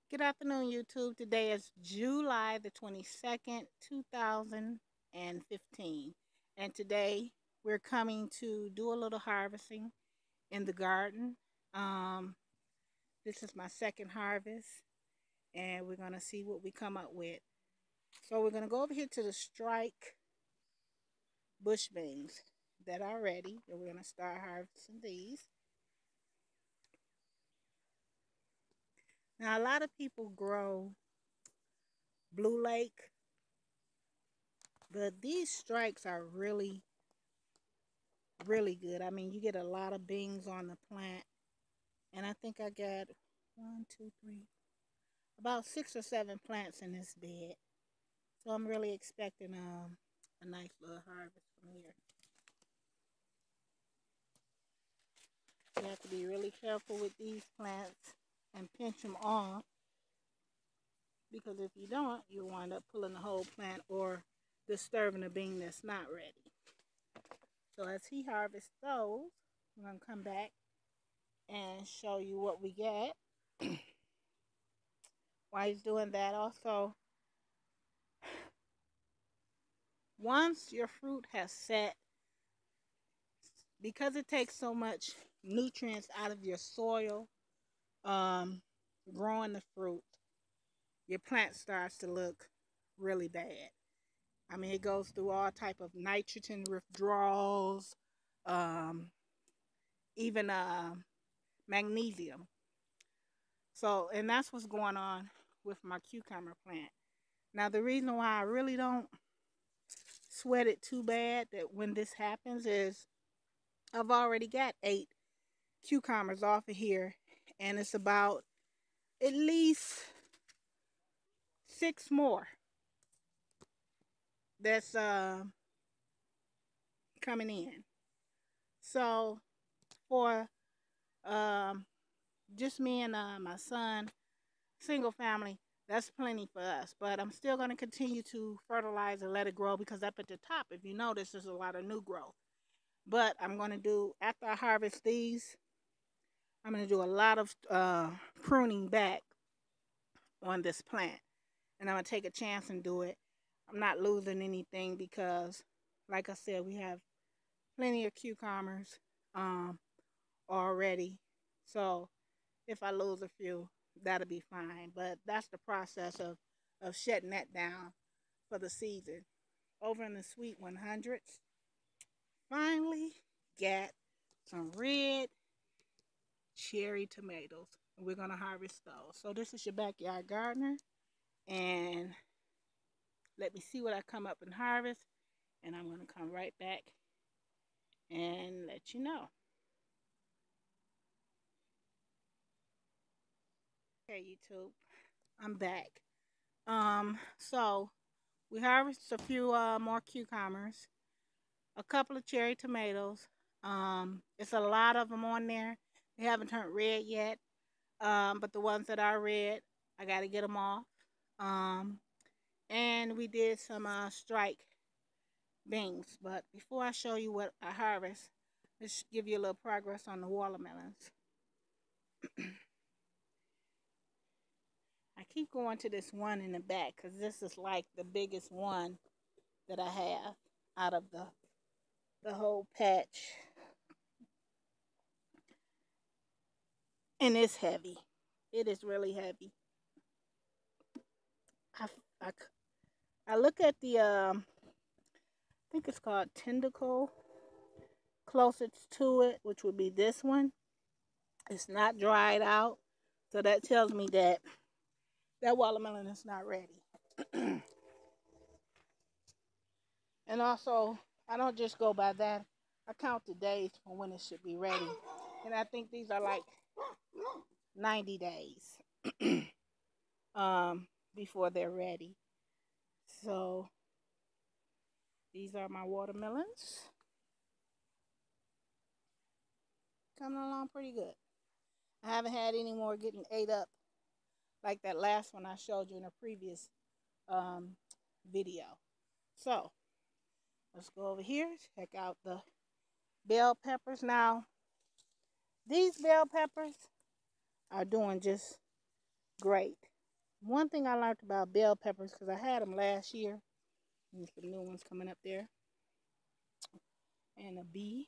Good afternoon, YouTube. Today is July the 22nd, 2015. And today we're coming to do a little harvesting in the garden. Um, this is my second harvest, and we're going to see what we come up with. So we're going to go over here to the strike bush beans that are ready, and we're going to start harvesting these. Now, a lot of people grow Blue Lake, but these strikes are really good. I mean, you get a lot of beans on the plant, and I think I got one, two, three, about 6 or 7 plants in this bed. So I'm really expecting a nice little harvest from here. You have to be really careful with these plants and pinch them off, because if you don't, you'll wind up pulling the whole plant or disturbing a bean that's not ready. So as he harvests those, I'm going to come back and show you what we get. While he's doing that, also, once your fruit has set, because it takes so much nutrients out of your soil, growing the fruit, your plant starts to look really bad. I mean, it goes through all type of nitrogen withdrawals, um, even magnesium. So, and that's what's going on with my cucumber plant. Now, the reason why I really don't sweat it too bad that when this happens is I've already got 8 cucumbers off of here, and it's about at least 6 more that's coming in. So for um, just me and my son, single family, that's plenty for us. But I'm still going to continue to fertilize and let it grow, because up at the top, if you notice, there's a lot of new growth. But I'm going to do, after I harvest these, I'm going to do a lot of pruning back on this plant. And I'm going to take a chance and do it. I'm not losing anything because, like I said, we have plenty of cucumbers already. So if I lose a few, that'll be fine. But that's the process of shutting that down for the season. Over in the Sweet 100s, finally got some red cherry tomatoes. We're going to harvest those. So this is your backyard gardener. And let me see what I come up and harvest. And I'm going to come right back and let you know. Okay, YouTube, I'm back. So we harvested a few more cucumbers, a couple of cherry tomatoes. It's a lot of them on there. They haven't turned red yet. But the ones that are red, I got to get them off. Um, and we did some strike beans. But before I show you what I harvest, let's give you a little progress on the watermelons. I keep going to this one in the back because this is like the biggest one that I have out of the whole patch. And it's heavy. It is really heavy. I, I, I look at the, I think it's called tentacle, closest to it, which would be this one. It's not dried out. So that tells me that that watermelon is not ready. And also, I don't just go by that. I count the days for when it should be ready. And I think these are like 90 days before they're ready. So these are my watermelons. Coming along pretty good. I haven't had any more getting ate up like that last one I showed you in a previous um, video. So let's go over here, check out the bell peppers. Now, these bell peppers are doing just great. One thing I learned about bell peppers, because I had them last year, there's some new ones coming up there, and a bee.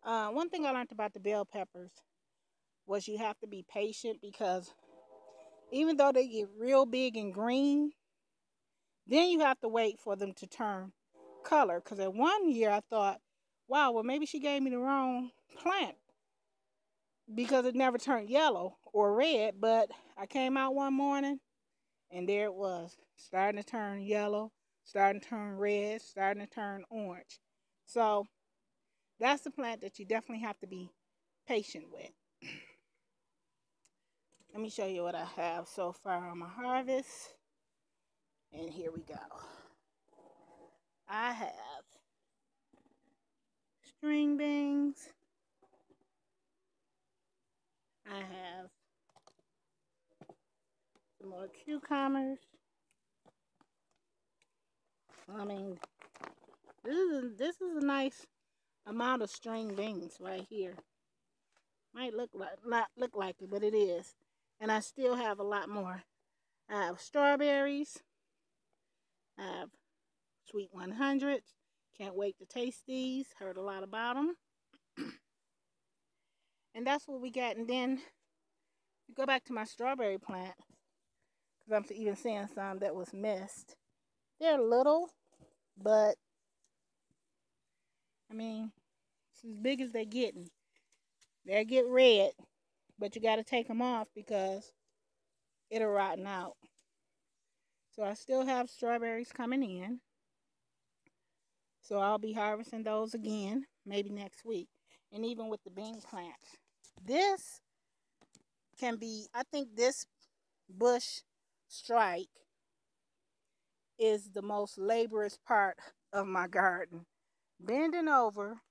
One thing I learned about the bell peppers was you have to be patient because even though they get real big and green, then you have to wait for them to turn color. Because at one year I thought, wow, well, maybe she gave me the wrong plant because it never turned yellow or red. But I came out one morning and there it was, starting to turn yellow, starting to turn red, starting to turn orange. So that's the plant that you definitely have to be patient with. Let me show you what I have so far on my harvest. And here we go. I have string beans. I have some more cucumbers. I mean, this is a nice amount of string beans right here. Might look like not look like it, but it is. And I still have a lot more. I have strawberries. I have sweet 100s. Can't wait to taste these. Heard a lot about them. And that's what we got. And then you go back to my strawberry plant, because I'm even seeing some that was missed. They're little, but I mean, it's as big as they're getting. They'll get red, but you got to take them off because it'll rotten out. So I still have strawberries coming in. So I'll be harvesting those again, maybe next week. And even with the bean plants. This can be, I think this bush strike is the most laborious part of my garden. Bending over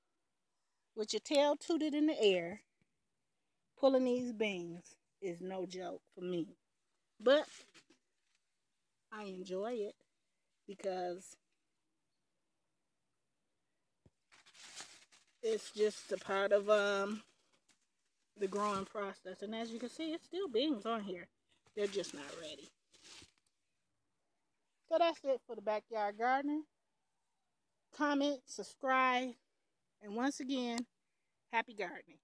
with your tail tooted in the air, pulling these beans is no joke for me. But I enjoy it because it's just a part of the growing process. And as you can see, it's still beans on here. They're just not ready. So that's it for the backyard gardening. Comment, subscribe, and once again, happy gardening.